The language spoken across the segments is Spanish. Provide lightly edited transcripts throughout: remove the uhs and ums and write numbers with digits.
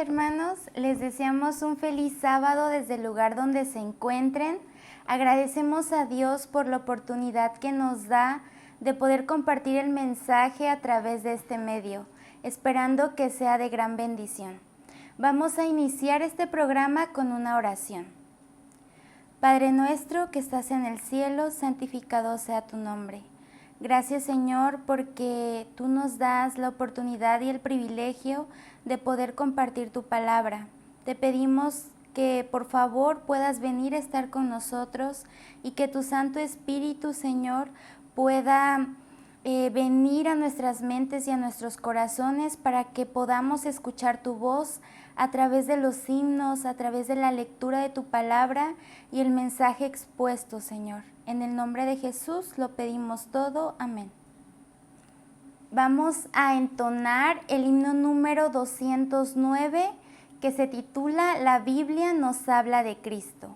hermanos, les deseamos un feliz sábado desde el lugar donde se encuentren. Agradecemos a Dios por la oportunidad que nos da de poder compartir el mensaje a través de este medio, esperando que sea de gran bendición. Vamos a iniciar este programa con una oración. Padre nuestro que estás en el cielo, santificado sea tu nombre. Gracias, Señor, porque tú nos das la oportunidad y el privilegio de poder compartir tu palabra. Te pedimos que por favor puedas venir a estar con nosotros y que tu Santo Espíritu, Señor, pueda venir a nuestras mentes y a nuestros corazones para que podamos escuchar tu voz a través de los himnos, a través de la lectura de tu palabra y el mensaje expuesto, Señor. En el nombre de Jesús lo pedimos todo. Amén. Vamos a entonar el himno número 209 que se titula La Biblia nos habla de Cristo.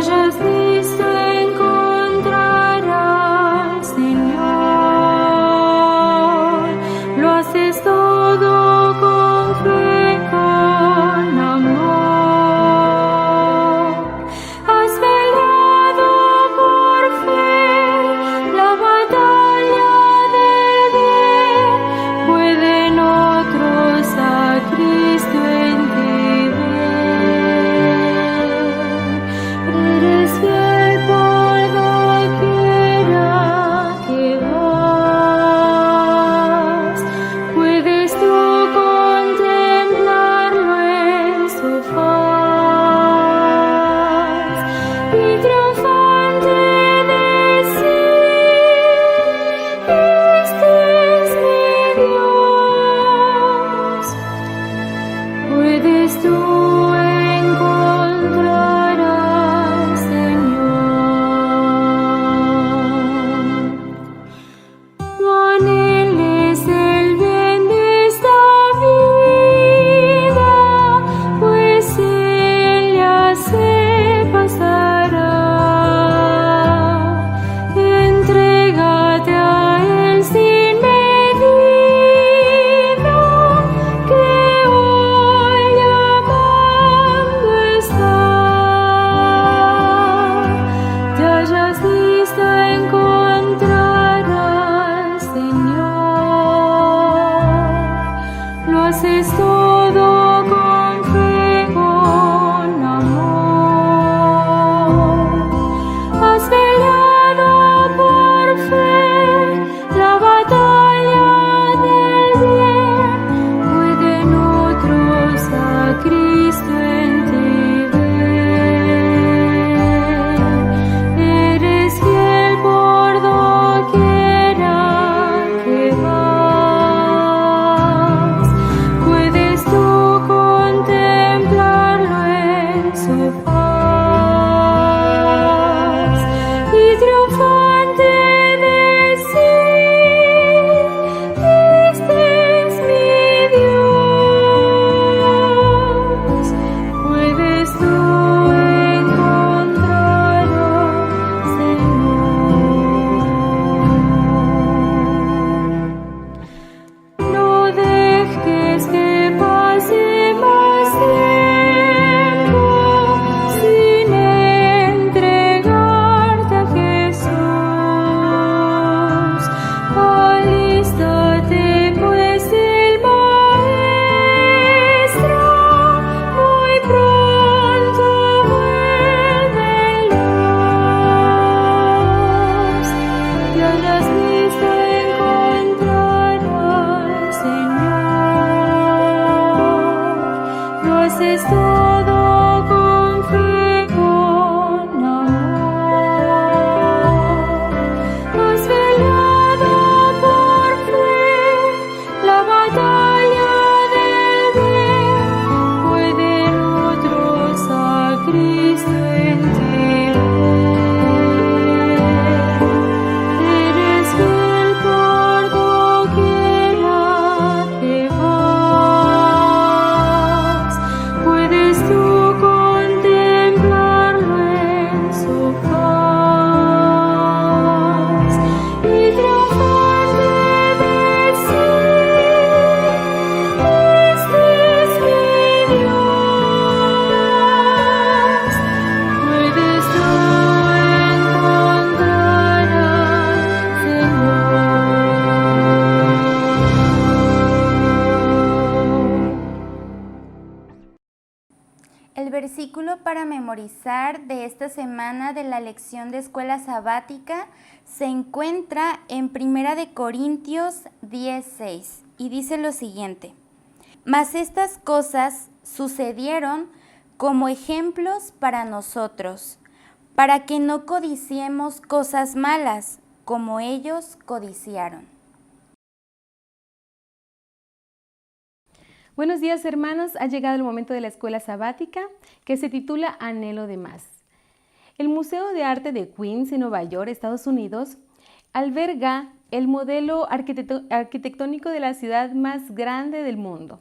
Hayas visto encontrar al Señor. para memorizar de esta semana de la lección de escuela sabática se encuentra en 1 de Corintios 10:6 y dice lo siguiente: Mas estas cosas sucedieron como ejemplos para nosotros, para que no codiciemos cosas malas, como ellos codiciaron. Buenos días, hermanos. Ha llegado el momento de la escuela sabática que se titula Anhelo de Más. El Museo de Arte de Queens en Nueva York, Estados Unidos, alberga el modelo arquitectónico de la ciudad más grande del mundo.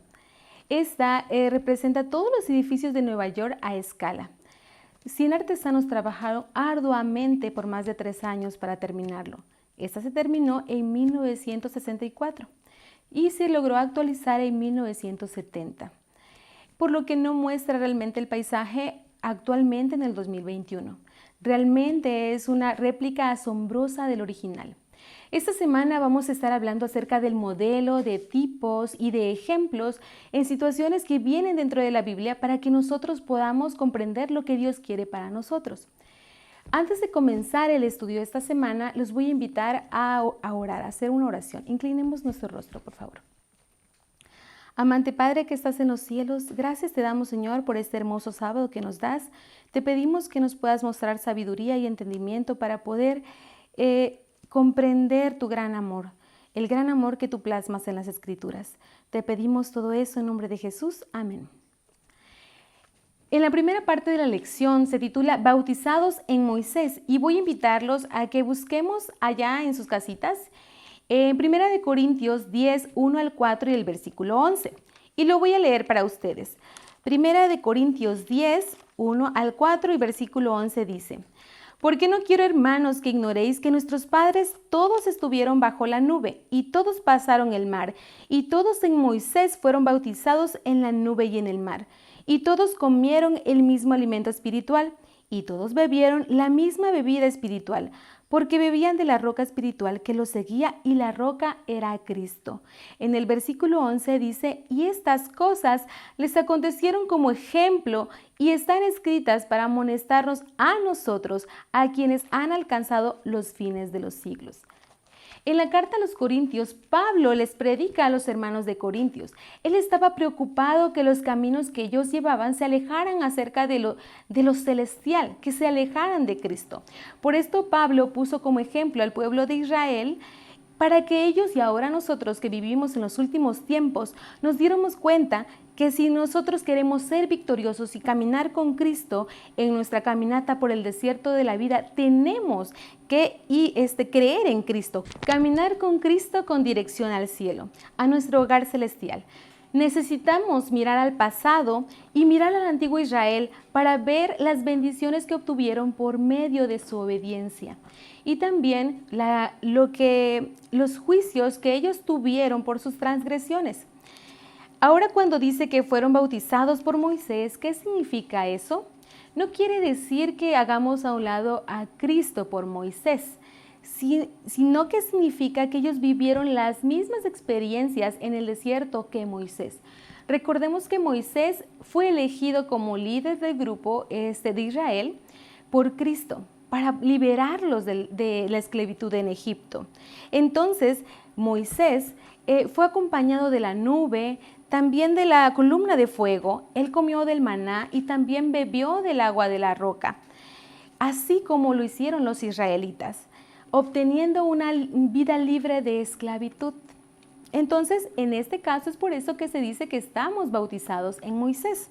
Esta representa todos los edificios de Nueva York a escala. 100 artesanos trabajaron arduamente por más de 3 años para terminarlo. Esta se terminó en 1964 y se logró actualizar en 1970, por lo que no muestra realmente el paisaje actualmente en el 2021. Realmente es una réplica asombrosa del original. Esta semana vamos a estar hablando acerca del modelo, de tipos y de ejemplos en situaciones que vienen dentro de la Biblia para que nosotros podamos comprender lo que Dios quiere para nosotros. Antes de comenzar el estudio de esta semana, los voy a invitar a orar, a hacer una oración. Inclinemos nuestro rostro, por favor. Amante Padre que estás en los cielos, gracias te damos, Señor, por este hermoso sábado que nos das. Te pedimos que nos puedas mostrar sabiduría y entendimiento para poder comprender tu gran amor, el gran amor que tú plasmas en las Escrituras. Te pedimos todo eso en nombre de Jesús. Amén. En la primera parte de la lección se titula Bautizados en Moisés y voy a invitarlos a que busquemos allá en sus casitas en 1 de Corintios 10, 1 al 4 y el versículo 11. Y lo voy a leer para ustedes. 1 de Corintios 10, 1 al 4 y versículo 11 dice: Porque no quiero, hermanos, que ignoréis que nuestros padres todos estuvieron bajo la nube, y todos pasaron el mar, y todos en Moisés fueron bautizados en la nube y en el mar, y todos comieron el mismo alimento espiritual, y todos bebieron la misma bebida espiritual, porque bebían de la roca espiritual que los seguía, y la roca era Cristo. En el versículo 11 dice: Y estas cosas les acontecieron como ejemplo y están escritas para amonestarnos a nosotros, a quienes han alcanzado los fines de los siglos. En la carta a los Corintios, Pablo les predica a los hermanos de Corintios. Él estaba preocupado que los caminos que ellos llevaban se alejaran acerca de lo celestial, que se alejaran de Cristo. Por esto Pablo puso como ejemplo al pueblo de Israel para que ellos y ahora nosotros que vivimos en los últimos tiempos nos diéramos cuenta que si nosotros queremos ser victoriosos y caminar con Cristo en nuestra caminata por el desierto de la vida, tenemos que creer en Cristo, caminar con Cristo con dirección al cielo, a nuestro hogar celestial. Necesitamos mirar al pasado y mirar al antiguo Israel para ver las bendiciones que obtuvieron por medio de su obediencia y también los juicios que ellos tuvieron por sus transgresiones. Ahora, cuando dice que fueron bautizados por Moisés, ¿qué significa eso? No quiere decir que hagamos a un lado a Cristo por Moisés, sino que significa que ellos vivieron las mismas experiencias en el desierto que Moisés. Recordemos que Moisés fue elegido como líder del grupo de Israel por Cristo para liberarlos de la esclavitud en Egipto. Entonces, Moisés fue acompañado de la nube, también de la columna de fuego. Él comió del maná y también bebió del agua de la roca, así como lo hicieron los israelitas, obteniendo una vida libre de esclavitud. Entonces, en este caso es por eso que se dice que estamos bautizados en Moisés.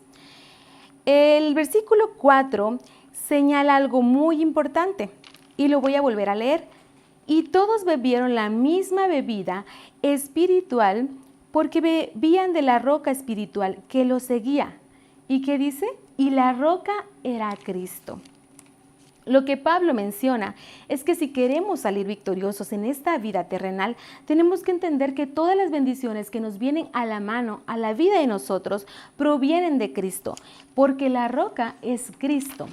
El versículo 4 señala algo muy importante y lo voy a volver a leer. Y todos bebieron la misma bebida espiritual porque bebían de la roca espiritual que los seguía. ¿Y qué dice? Y la roca era Cristo. Lo que Pablo menciona es que si queremos salir victoriosos en esta vida terrenal, tenemos que entender que todas las bendiciones que nos vienen a la mano, a la vida de nosotros, provienen de Cristo, porque la roca es Cristo.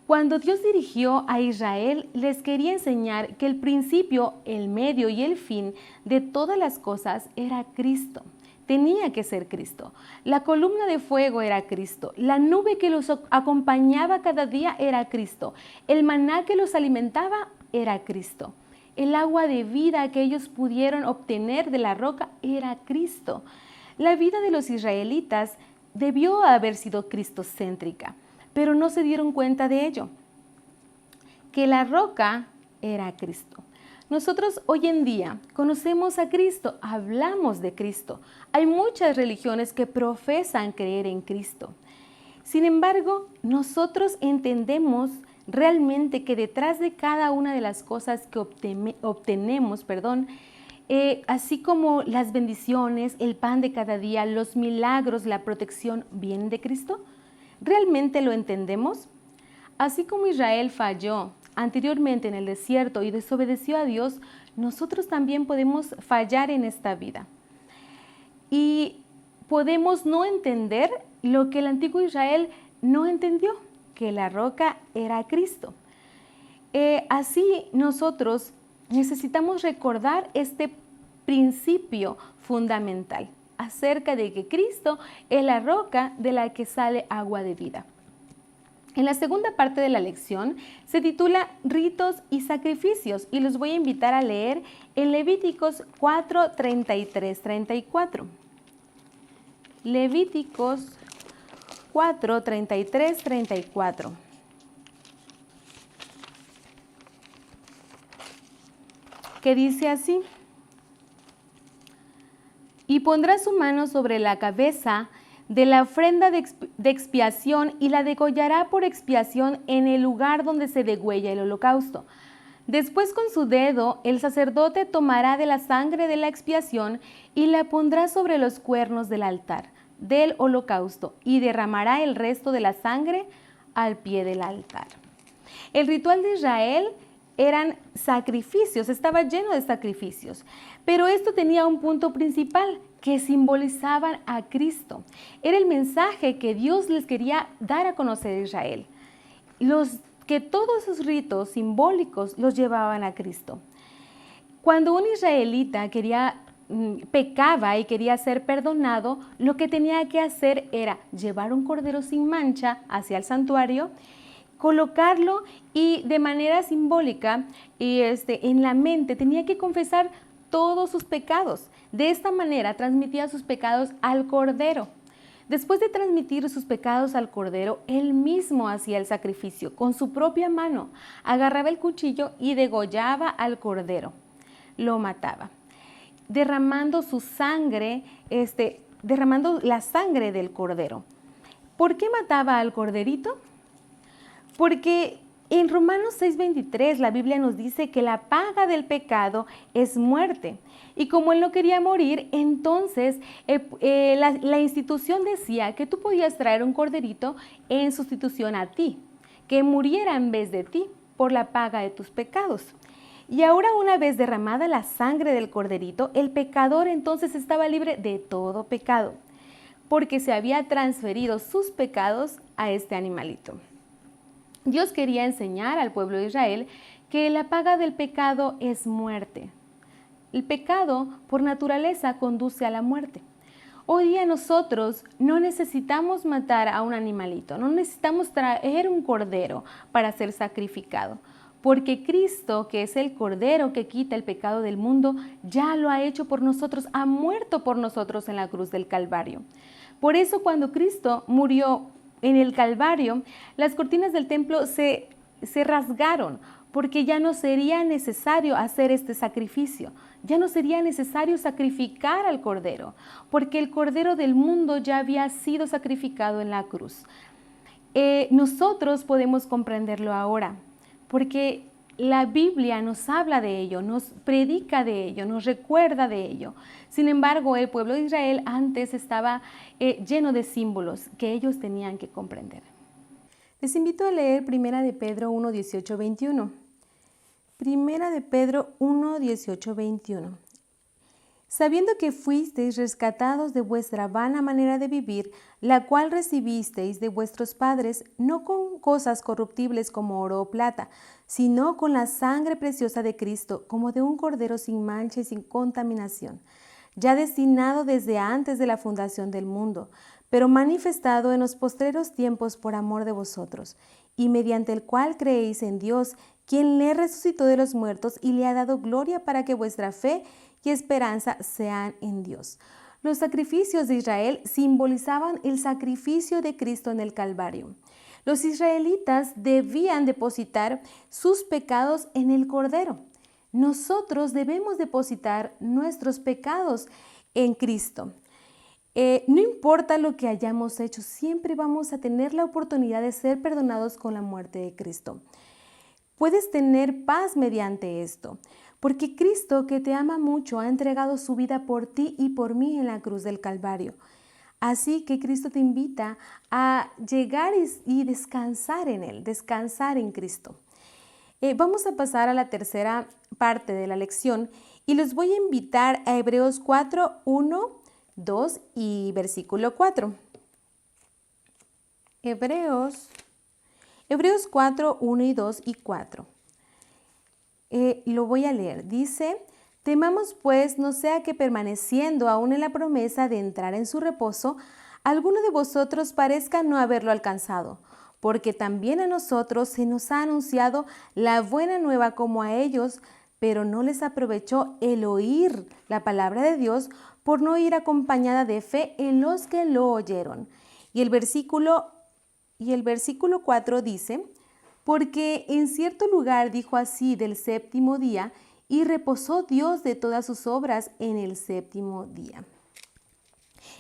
Cuando Dios dirigió a Israel, les quería enseñar que el principio, el medio y el fin de todas las cosas era Cristo. tenía que ser Cristo. La columna de fuego era Cristo. La nube que los acompañaba cada día era Cristo. El maná que los alimentaba era Cristo. El agua de vida que ellos pudieron obtener de la roca era Cristo. La vida de los israelitas debió haber sido cristocéntrica, pero no se dieron cuenta de ello, que la roca era Cristo. Nosotros hoy en día conocemos a Cristo, hablamos de Cristo. Hay muchas religiones que profesan creer en Cristo. Sin embargo, nosotros entendemos realmente que detrás de cada una de las cosas que obtenemos, así como las bendiciones, el pan de cada día, los milagros, la protección, ¿vienen de Cristo? ¿Realmente lo entendemos? Así como Israel falló anteriormente en el desierto y desobedeció a Dios, nosotros también podemos fallar en esta vida. Y podemos no entender lo que el antiguo Israel no entendió, que la roca era Cristo. Así nosotros necesitamos recordar este principio fundamental acerca de que Cristo es la roca de la que sale agua de vida. En la segunda parte de la lección se titula Ritos y Sacrificios y los voy a invitar a leer en Levíticos 4, 33, 34. Levíticos 4, 33, 34. Que dice así: y pondrá su mano sobre la cabeza de la ofrenda de expiación y la degollará por expiación en el lugar donde se degüella el holocausto. Después con su dedo el sacerdote tomará de la sangre de la expiación y la pondrá sobre los cuernos del altar del holocausto y derramará el resto de la sangre al pie del altar. El ritual de Israel eran sacrificios, estaba lleno de sacrificios, pero esto tenía un punto principal que simbolizaban a Cristo. Era el mensaje que Dios les quería dar a conocer a Israel. Que todos esos ritos simbólicos los llevaban a Cristo. Cuando un israelita pecaba y quería ser perdonado, lo que tenía que hacer era llevar un cordero sin mancha hacia el santuario, colocarlo y de manera simbólica en la mente tenía que confesar todos sus pecados. De esta manera transmitía sus pecados al cordero. Después de transmitir sus pecados al cordero, él mismo hacía el sacrificio. Con su propia mano agarraba el cuchillo y degollaba al cordero. Lo mataba, derramando su sangre, derramando la sangre del cordero. ¿Por qué mataba al corderito? Porque en Romanos 6:23 la Biblia nos dice que la paga del pecado es muerte. Y como él no quería morir, entonces la institución decía que tú podías traer un corderito en sustitución a ti, que muriera en vez de ti por la paga de tus pecados. Y ahora, una vez derramada la sangre del corderito, el pecador entonces estaba libre de todo pecado, porque se había transferido sus pecados a este animalito. Dios quería enseñar al pueblo de Israel que la paga del pecado es muerte. El pecado, por naturaleza, conduce a la muerte. Hoy día nosotros no necesitamos matar a un animalito, no necesitamos traer un cordero para ser sacrificado, porque Cristo, que es el cordero que quita el pecado del mundo, ya lo ha hecho por nosotros, ha muerto por nosotros en la cruz del Calvario. Por eso, cuando Cristo murió en el Calvario, las cortinas del templo se rasgaron, porque ya no sería necesario hacer este sacrificio, ya no sería necesario sacrificar al cordero, porque el cordero del mundo ya había sido sacrificado en la cruz. Nosotros podemos comprenderlo ahora, porque la Biblia nos habla de ello, nos predica de ello, nos recuerda de ello. Sin embargo, el pueblo de Israel antes estaba lleno de símbolos que ellos tenían que comprender. Les invito a leer 1 de Pedro 1, 18, 21. 1 de Pedro 1, 18, 21. Sabiendo que fuisteis rescatados de vuestra vana manera de vivir, la cual recibisteis de vuestros padres, no con cosas corruptibles como oro o plata, sino con la sangre preciosa de Cristo, como de un cordero sin mancha y sin contaminación, ya destinado desde antes de la fundación del mundo, pero manifestado en los postreros tiempos por amor de vosotros, y mediante el cual creéis en Dios, quien le resucitó de los muertos y le ha dado gloria para que vuestra fe y esperanza sean en Dios. Los sacrificios de Israel simbolizaban el sacrificio de Cristo en el Calvario. Los israelitas debían depositar sus pecados en el Cordero. Nosotros debemos depositar nuestros pecados en Cristo. No importa lo que hayamos hecho, siempre vamos a tener la oportunidad de ser perdonados con la muerte de Cristo. Puedes tener paz mediante esto, porque Cristo, que te ama mucho, ha entregado su vida por ti y por mí en la cruz del Calvario. Así que Cristo te invita a llegar y descansar en Él, descansar en Cristo. Vamos a pasar a la tercera parte de la lección y los voy a invitar a Hebreos 4, 1, 2 y versículo 4. Hebreos 4, 1 y 2 y 4. Lo voy a leer. Dice: temamos pues no sea que permaneciendo aún en la promesa de entrar en su reposo, alguno de vosotros parezca no haberlo alcanzado, porque también a nosotros se nos ha anunciado la buena nueva como a ellos, pero no les aprovechó el oír la palabra de Dios por no ir acompañada de fe en los que lo oyeron. Y el versículo 4 dice: porque en cierto lugar dijo así del séptimo día, y reposó Dios de todas sus obras en el séptimo día.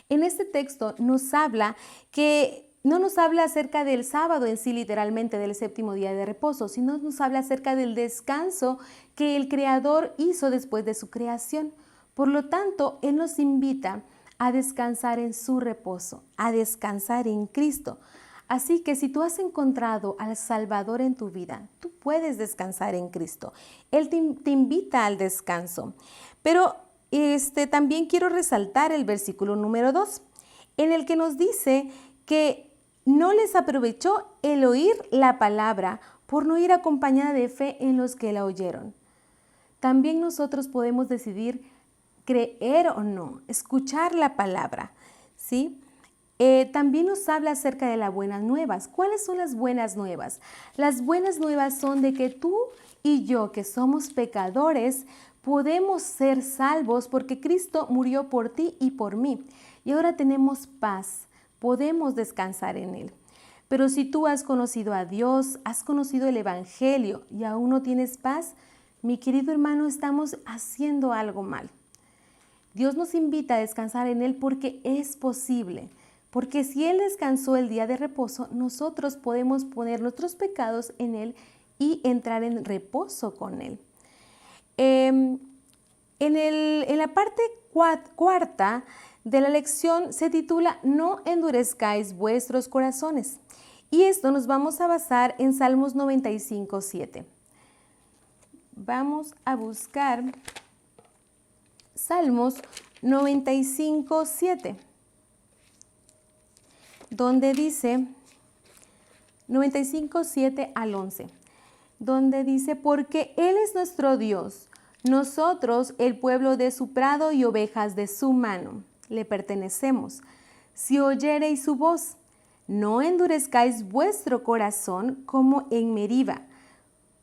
En este texto nos habla que no nos habla acerca del sábado en sí, literalmente del séptimo día de reposo, sino nos habla acerca del descanso que el Creador hizo después de su creación. Por lo tanto, Él nos invita a descansar en su reposo, a descansar en Cristo. Así que si tú has encontrado al Salvador en tu vida, tú puedes descansar en Cristo. Él te invita al descanso. Pero también quiero resaltar el versículo número 2, en el que nos dice que no les aprovechó el oír la palabra por no ir acompañada de fe en los que la oyeron. También nosotros podemos decidir creer o no, escuchar la palabra, ¿sí? También nos habla acerca de las buenas nuevas. ¿Cuáles son las buenas nuevas? Las buenas nuevas son de que tú y yo, que somos pecadores, podemos ser salvos porque Cristo murió por ti y por mí. Y ahora tenemos paz. Podemos descansar en Él. Pero si tú has conocido a Dios, has conocido el Evangelio y aún no tienes paz, mi querido hermano, estamos haciendo algo mal. Dios nos invita a descansar en Él porque es posible. Porque si Él descansó el día de reposo, nosotros podemos poner nuestros pecados en Él y entrar en reposo con Él. En la parte cuarta de la lección se titula No endurezcáis vuestros corazones. Y esto nos vamos a basar en Salmos 95, 7. Vamos a buscar Salmos 95, 7. Donde dice 95, 7 al 11, donde dice: porque Él es nuestro Dios, nosotros el pueblo de su prado y ovejas de su mano, le pertenecemos. Si oyereis su voz, no endurezcáis vuestro corazón como en Meriba,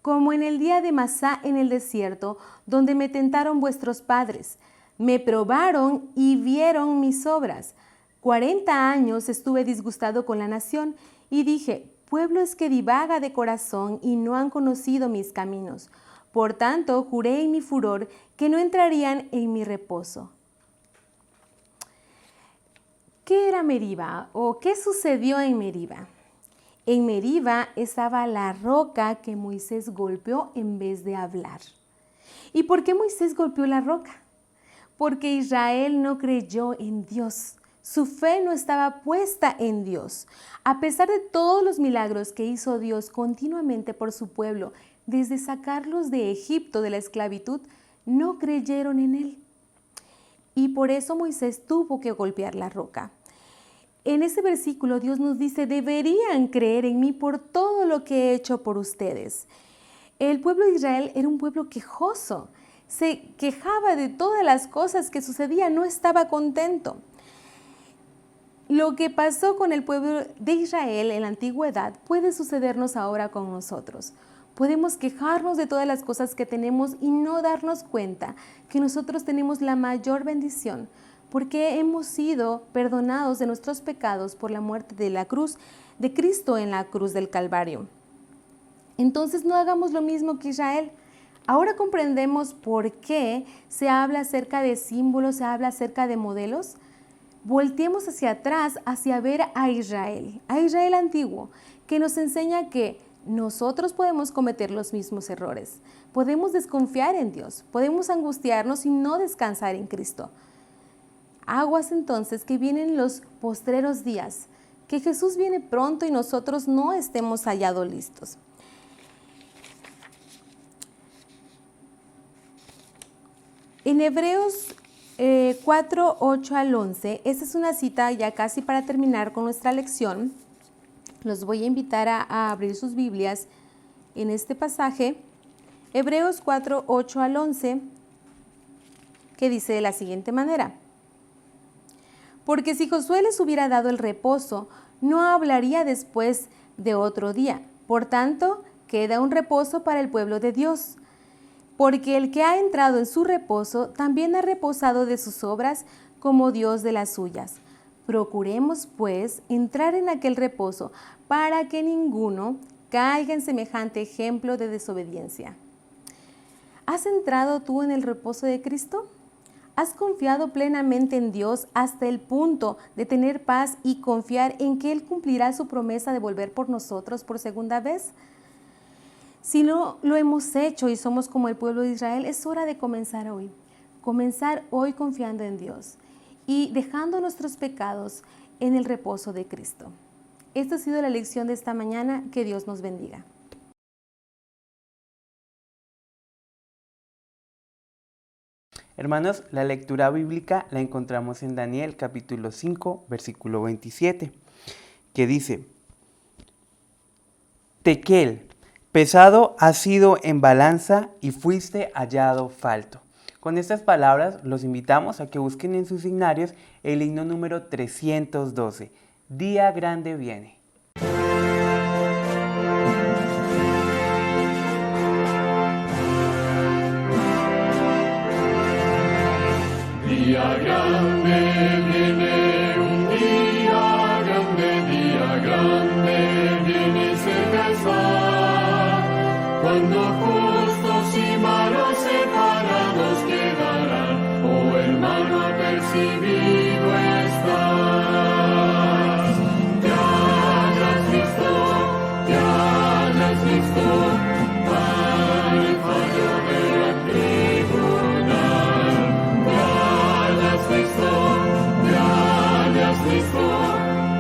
como en el día de Masá en el desierto, donde me tentaron vuestros padres, me probaron y vieron mis obras. 40 años estuve disgustado con la nación y dije: pueblo es que divaga de corazón y no han conocido mis caminos. Por tanto, juré en mi furor que no entrarían en mi reposo. ¿Qué era Meriba o qué sucedió en Meriba? En Meriba estaba la roca que Moisés golpeó en vez de hablar. ¿Y por qué Moisés golpeó la roca? Porque Israel no creyó en Dios. Su fe no estaba puesta en Dios. A pesar de todos los milagros que hizo Dios continuamente por su pueblo, desde sacarlos de Egipto de la esclavitud, no creyeron en Él. Y por eso Moisés tuvo que golpear la roca. En ese versículo Dios nos dice: deberían creer en mí por todo lo que he hecho por ustedes. El pueblo de Israel era un pueblo quejoso. se quejaba de todas las cosas que sucedían, no estaba contento. Lo que pasó con el pueblo de Israel en la antigüedad puede sucedernos ahora con nosotros. Podemos quejarnos de todas las cosas que tenemos y no darnos cuenta que nosotros tenemos la mayor bendición porque hemos sido perdonados de nuestros pecados por la muerte de la cruz de Cristo en la cruz del Calvario. Entonces no hagamos lo mismo que Israel. Ahora comprendemos por qué se habla acerca de símbolos, se habla acerca de modelos. Volteemos hacia atrás, hacia ver a Israel antiguo, que nos enseña que nosotros podemos cometer los mismos errores. Podemos desconfiar en Dios, podemos angustiarnos y no descansar en Cristo. Aguas entonces que vienen los postreros días, que Jesús viene pronto y nosotros no estemos hallados listos. En Hebreos 4, 8 al 11, esta es una cita ya casi para terminar con nuestra lección. Los voy a invitar a abrir sus Biblias en este pasaje. Hebreos 4, 8 al 11, que dice de la siguiente manera. Porque si Josué les hubiera dado el reposo, no hablaría después de otro día. Por tanto, queda un reposo para el pueblo de Dios. Porque el que ha entrado en su reposo también ha reposado de sus obras como Dios de las suyas. Procuremos, pues, entrar en aquel reposo para que ninguno caiga en semejante ejemplo de desobediencia. ¿Has entrado tú en el reposo de Cristo? ¿Has confiado plenamente en Dios hasta el punto de tener paz y confiar en que Él cumplirá su promesa de volver por nosotros por segunda vez? Si no lo hemos hecho y somos como el pueblo de Israel, es hora de comenzar hoy. Comenzar hoy confiando en Dios y dejando nuestros pecados en el reposo de Cristo. Esta ha sido la lección de esta mañana. Que Dios nos bendiga. Hermanos, la lectura bíblica la encontramos en Daniel capítulo 5, versículo 27, que dice: Tequel, pesado has sido en balanza y fuiste hallado falto. Con estas palabras los invitamos a que busquen en sus signarios el himno número 312, Día Grande Viene. Día grande viene, un día grande viene, cerca está, cuando justos y malos separados quedarán, oh hermano, apercibido estás. Te hayas visto, para el fallo del tribunal. Te hayas visto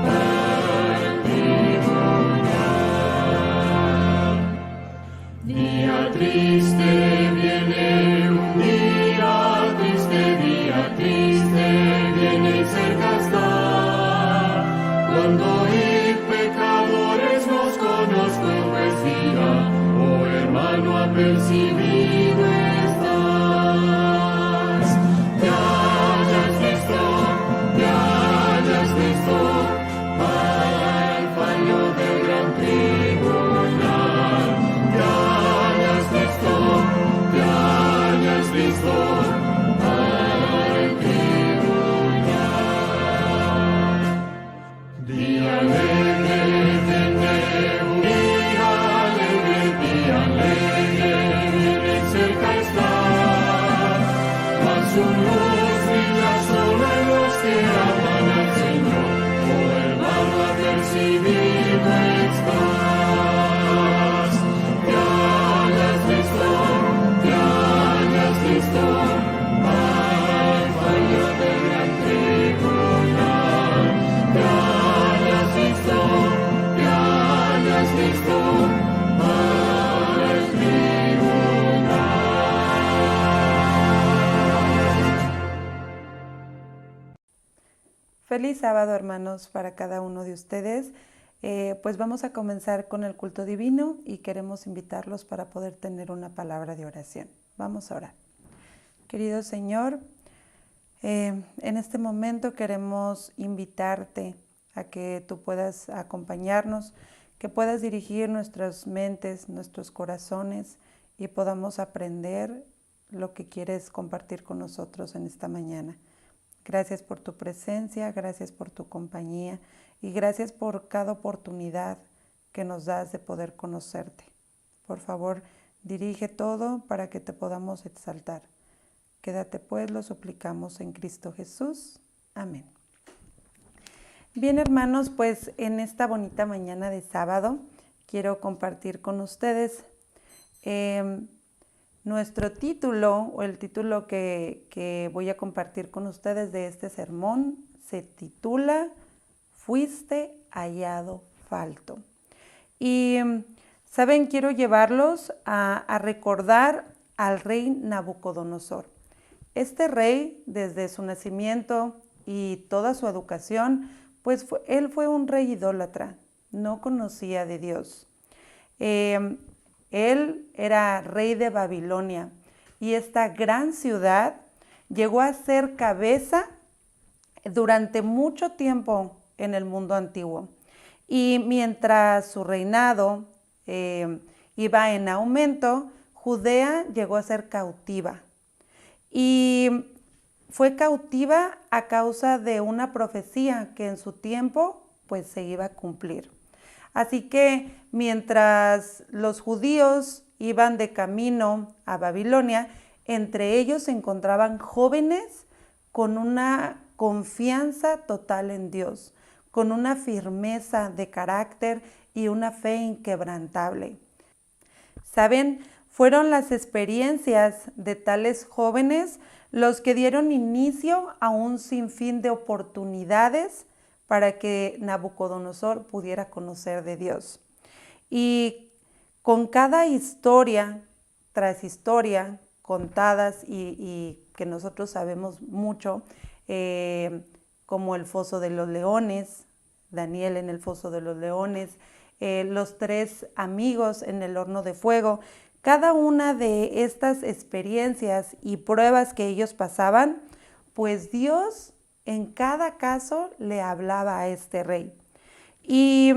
para el tribunal. Día triste viene, un día triste viene y cerca está, cuando y pecadores nos conozco es día, oh hermano, apercibido estás. Te hayas visto para el fallo del gran tribunal. Te hayas visto para el tribunal. Día alegre viene, un día alegre viene, cerca está, mas su luz brilla solo en los que aman al Señor, oh hermano, apercibido estás. Te hayas visto para el fallo del gran tribunal. Te hayas visto para el tribunal. Feliz sábado, hermanos, para cada uno de ustedes. Pues vamos a comenzar con el culto divino y queremos invitarlos para poder tener una palabra de oración. Vamos a orar. Querido Señor, en este momento queremos invitarte a que tú puedas acompañarnos, que puedas dirigir nuestras mentes, nuestros corazones y podamos aprender lo que quieres compartir con nosotros en esta mañana. Gracias por tu presencia, gracias por tu compañía y gracias por cada oportunidad que nos das de poder conocerte. Por favor, dirige todo para que te podamos exaltar. Quédate pues, lo suplicamos en Cristo Jesús. Amén. Bien, hermanos, pues en esta bonita mañana de sábado quiero compartir con ustedes nuestro título o el título que voy a compartir con ustedes de este sermón se titula Fuiste hallado falto. Y, ¿saben? Quiero llevarlos a recordar al rey Nabucodonosor. Este rey, desde su nacimiento y toda su educación, pues él fue un rey idólatra, no conocía de Dios. Él era rey de Babilonia y esta gran ciudad llegó a ser cabeza durante mucho tiempo en el mundo antiguo. Y mientras su reinado iba en aumento, Judea llegó a ser cautiva. Y fue cautiva a causa de una profecía que en su tiempo pues se iba a cumplir. Así que mientras los judíos iban de camino a Babilonia, entre ellos se encontraban jóvenes con una confianza total en Dios, con una firmeza de carácter y una fe inquebrantable. ¿Saben? Fueron las experiencias de tales jóvenes los que dieron inicio a un sinfín de oportunidades para que Nabucodonosor pudiera conocer de Dios. Y con cada historia tras historia contadas y que nosotros sabemos mucho, como el foso de los leones, Daniel en el foso de los leones, los 3 amigos en el horno de fuego, cada una de estas experiencias y pruebas que ellos pasaban, pues Dios en cada caso le hablaba a este rey. Y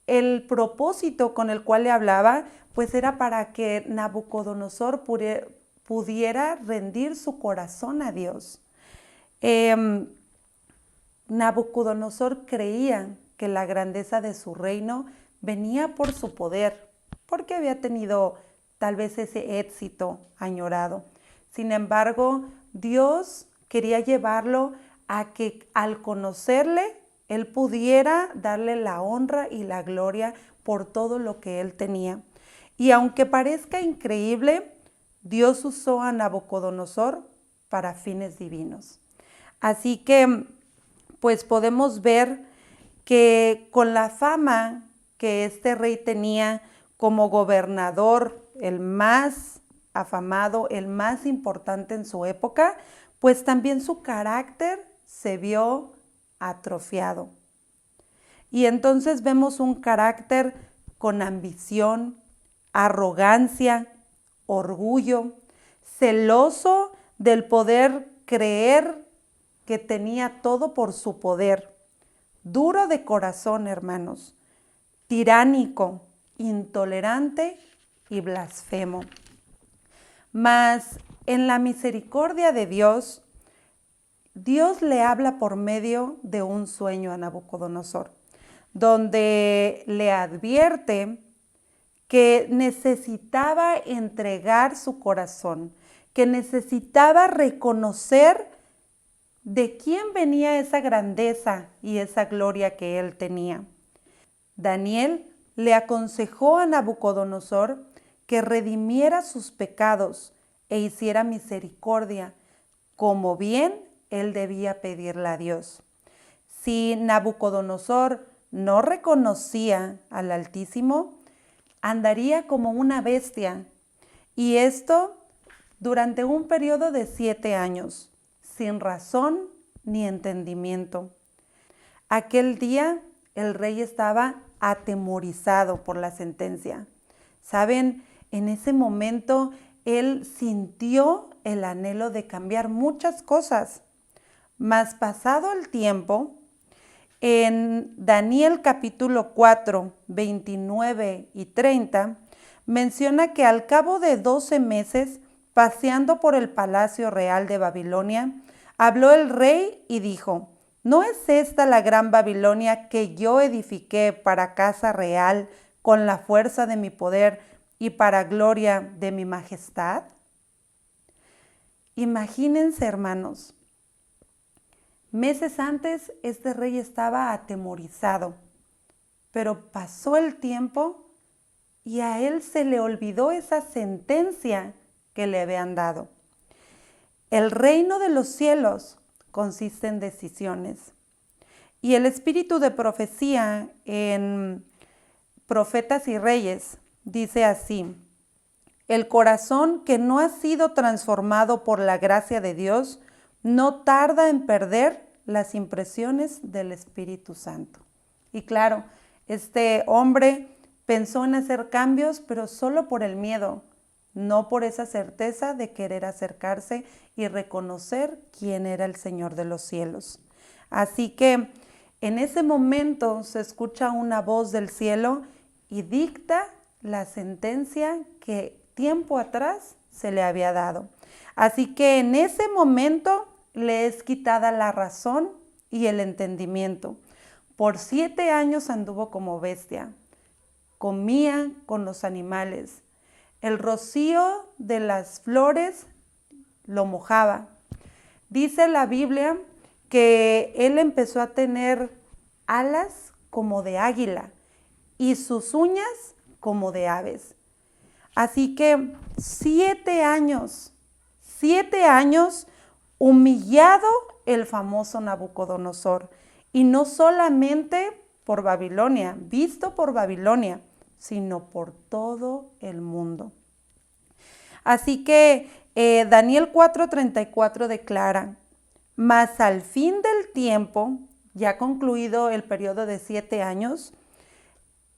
el propósito con el cual le hablaba, pues era para que Nabucodonosor pudiera rendir su corazón a Dios. Nabucodonosor creía que la grandeza de su reino venía por su poder, porque había tenido tal vez ese éxito añorado. Sin embargo, Dios quería llevarlo a que al conocerle, él pudiera darle la honra y la gloria por todo lo que él tenía. Y aunque parezca increíble, Dios usó a Nabucodonosor para fines divinos. Así que, pues podemos ver que con la fama que este rey tenía como gobernador, el más afamado, el más importante en su época, pues también su carácter se vio atrofiado. Y entonces vemos un carácter con ambición, arrogancia, orgullo, celoso del poder creer que tenía todo por su poder, duro de corazón, hermanos, tiránico, intolerante y blasfemo. Mas en la misericordia de Dios, Dios le habla por medio de un sueño a Nabucodonosor, donde le advierte que necesitaba entregar su corazón, que necesitaba reconocer de quién venía esa grandeza y esa gloria que él tenía. Daniel le aconsejó a Nabucodonosor que redimiera sus pecados e hiciera misericordia, como bien él debía pedirle a Dios. Si Nabucodonosor no reconocía al Altísimo, andaría como una bestia, y esto durante un periodo de 7 años, sin razón ni entendimiento. Aquel día el rey estaba atemorizado por la sentencia. ¿Saben? En ese momento él sintió el anhelo de cambiar muchas cosas. Mas pasado el tiempo, en Daniel capítulo 4, 29 y 30, menciona que al cabo de 12 meses, paseando por el palacio real de Babilonia, habló el rey y dijo: ¿No es esta la gran Babilonia que yo edifiqué para casa real con la fuerza de mi poder y para gloria de mi majestad? Imagínense, hermanos, meses antes este rey estaba atemorizado, pero pasó el tiempo y a él se le olvidó esa sentencia que le habían dado. El reino de los cielos consiste en decisiones. Y el espíritu de profecía en Profetas y Reyes dice así: el corazón que no ha sido transformado por la gracia de Dios no tarda en perder las impresiones del Espíritu Santo. Y claro, este hombre pensó en hacer cambios, pero solo por el miedo, no por esa certeza de querer acercarse y reconocer quién era el Señor de los cielos. Así que en ese momento se escucha una voz del cielo y dicta la sentencia que tiempo atrás se le había dado. Así que en ese momento le es quitada la razón y el entendimiento. Por 7 años anduvo como bestia, comía con los animales. El rocío de las flores lo mojaba. Dice la Biblia que él empezó a tener alas como de águila y sus uñas como de aves. Así que 7 años humillado el famoso Nabucodonosor. Y no solamente por Babilonia, visto por Babilonia, sino por todo el mundo. Así que Daniel 4:34 declara: mas al fin del tiempo, ya concluido el periodo de 7 años,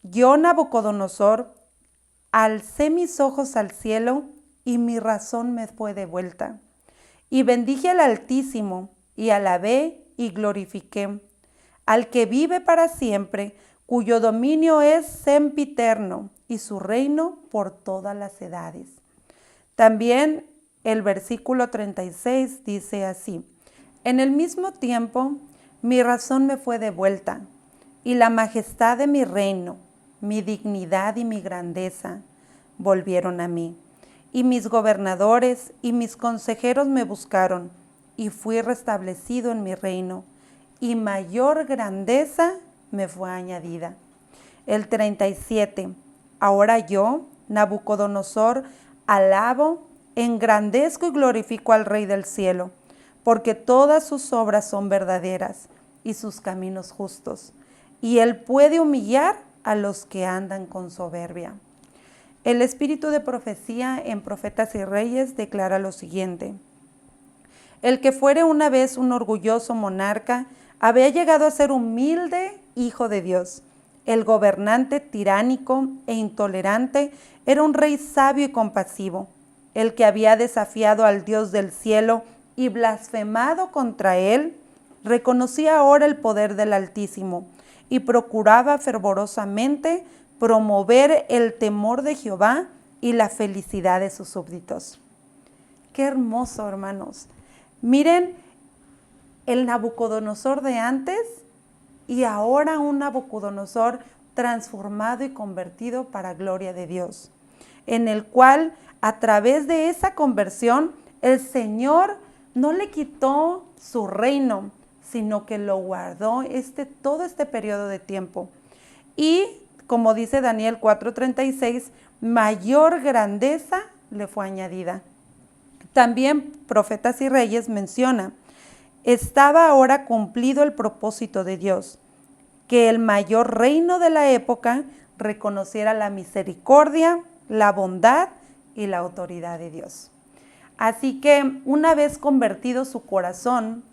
yo, Nabucodonosor, alcé mis ojos al cielo y mi razón me fue devuelta. Y bendije al Altísimo y alabé y glorifiqué al que vive para siempre, cuyo dominio es sempiterno y su reino por todas las edades. También el versículo 36 dice así: en el mismo tiempo mi razón me fue devuelta y la majestad de mi reino, mi dignidad y mi grandeza volvieron a mí. Y mis gobernadores y mis consejeros me buscaron y fui restablecido en mi reino y mayor grandeza me fue añadida. El 37. Ahora yo, Nabucodonosor, alabo, engrandezco y glorifico al Rey del cielo, porque todas sus obras son verdaderas y sus caminos justos, y él puede humillar a los que andan con soberbia. El espíritu de profecía en Profetas y Reyes declara lo siguiente: el que fuere una vez un orgulloso monarca había llegado a ser humilde hijo de Dios. El gobernante tiránico e intolerante era un rey sabio y compasivo. El que había desafiado al Dios del cielo y blasfemado contra él, reconocía ahora el poder del Altísimo y procuraba fervorosamente promover el temor de Jehová y la felicidad de sus súbditos. Qué hermoso, hermanos. Miren el Nabucodonosor de antes y ahora un Nabucodonosor transformado y convertido para gloria de Dios, en el cual a través de esa conversión el Señor no le quitó su reino, sino que lo guardó todo este periodo de tiempo. Y como dice Daniel 4:36, mayor grandeza le fue añadida. También Profetas y Reyes menciona: estaba ahora cumplido el propósito de Dios, que el mayor reino de la época reconociera la misericordia, la bondad y la autoridad de Dios. Así que una vez convertido su corazón,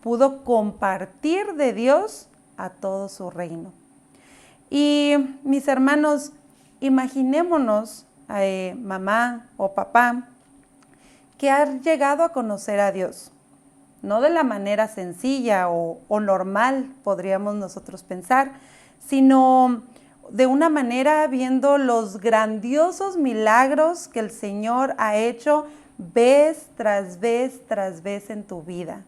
pudo compartir de Dios a todo su reino. Y mis hermanos, imaginémonos, mamá o papá, que has llegado a conocer a Dios. No de la manera sencilla o normal, podríamos nosotros pensar, sino de una manera viendo los grandiosos milagros que el Señor ha hecho vez tras vez tras vez en tu vida.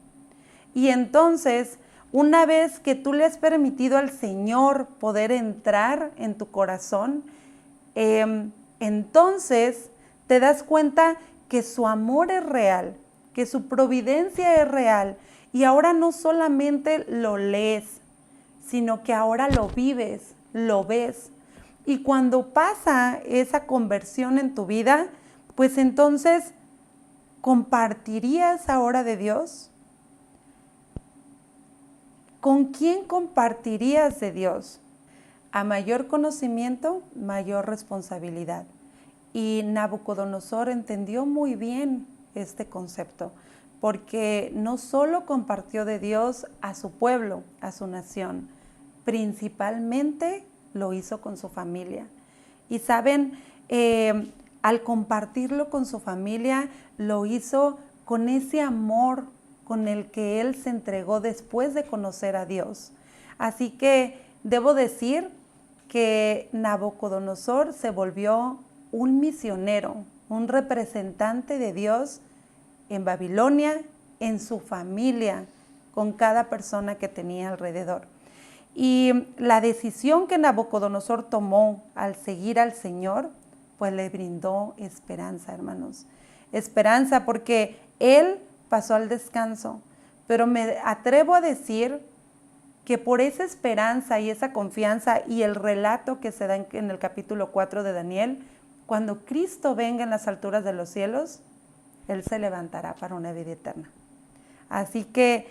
Y entonces, una vez que tú le has permitido al Señor poder entrar en tu corazón, entonces te das cuenta que su amor es real, que su providencia es real. Y ahora no solamente lo lees, sino que ahora lo vives, lo ves. Y cuando pasa esa conversión en tu vida, pues entonces, ¿compartirías ahora de Dios? ¿Con quién compartirías de Dios? A mayor conocimiento, mayor responsabilidad. Y Nabucodonosor entendió muy bien este concepto, porque no solo compartió de Dios a su pueblo, a su nación, principalmente lo hizo con su familia. Y saben, al compartirlo con su familia, lo hizo con ese amor con el que él se entregó después de conocer a Dios. Así que debo decir que Nabucodonosor se volvió un misionero, un representante de Dios en Babilonia, en su familia, con cada persona que tenía alrededor. Y la decisión que Nabucodonosor tomó al seguir al Señor, pues le brindó esperanza, hermanos. Esperanza porque él pasó al descanso, pero me atrevo a decir que por esa esperanza y esa confianza y el relato que se da en el capítulo 4 de Daniel, cuando Cristo venga en las alturas de los cielos, Él se levantará para una vida eterna. Así que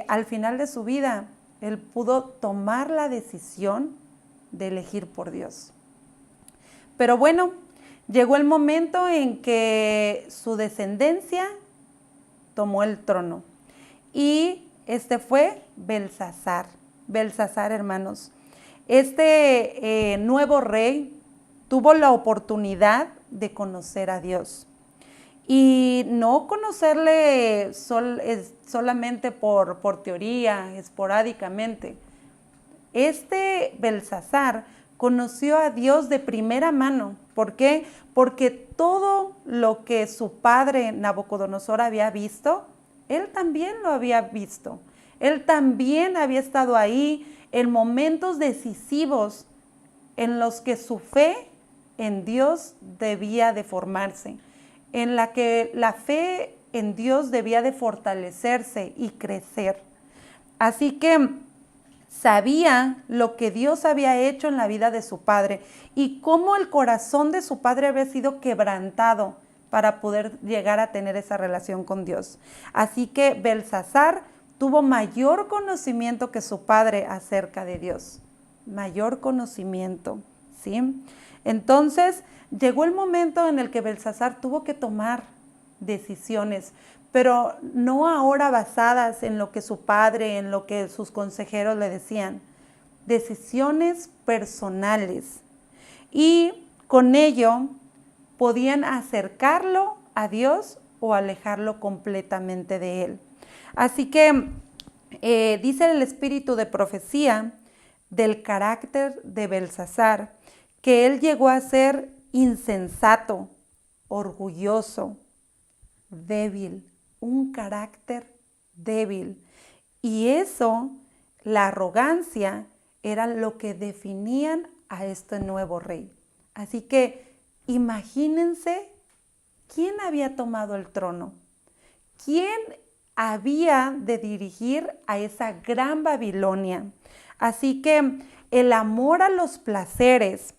al final de su vida, Él pudo tomar la decisión de elegir por Dios. Pero bueno, llegó el momento en que su descendencia tomó el trono. Y este fue Belsasar. Belsasar, hermanos. Este nuevo rey tuvo la oportunidad de conocer a Dios. Y no conocerle solamente por teoría, esporádicamente. Este Belsasar conoció a Dios de primera mano. ¿Por qué? Porque todo lo que su padre Nabucodonosor había visto, él también lo había visto. Él también había estado ahí en momentos decisivos en los que su fe en Dios debía de formarse, en la que la fe en Dios debía de fortalecerse y crecer. Así que sabía lo que Dios había hecho en la vida de su padre y cómo el corazón de su padre había sido quebrantado para poder llegar a tener esa relación con Dios. Así que Belsasar tuvo mayor conocimiento que su padre acerca de Dios. Mayor conocimiento, ¿sí? Entonces, llegó el momento en el que Belsasar tuvo que tomar decisiones, pero no ahora basadas en lo que su padre, en lo que sus consejeros le decían. Decisiones personales. Y con ello podían acercarlo a Dios o alejarlo completamente de Él. Así que dice el espíritu de profecía del carácter de Belsasar, que él llegó a ser insensato, orgulloso, débil, un carácter débil. Y eso, la arrogancia, era lo que definían a este nuevo rey. Así que imagínense quién había tomado el trono, quién había de dirigir a esa gran Babilonia. Así que el amor a los placeres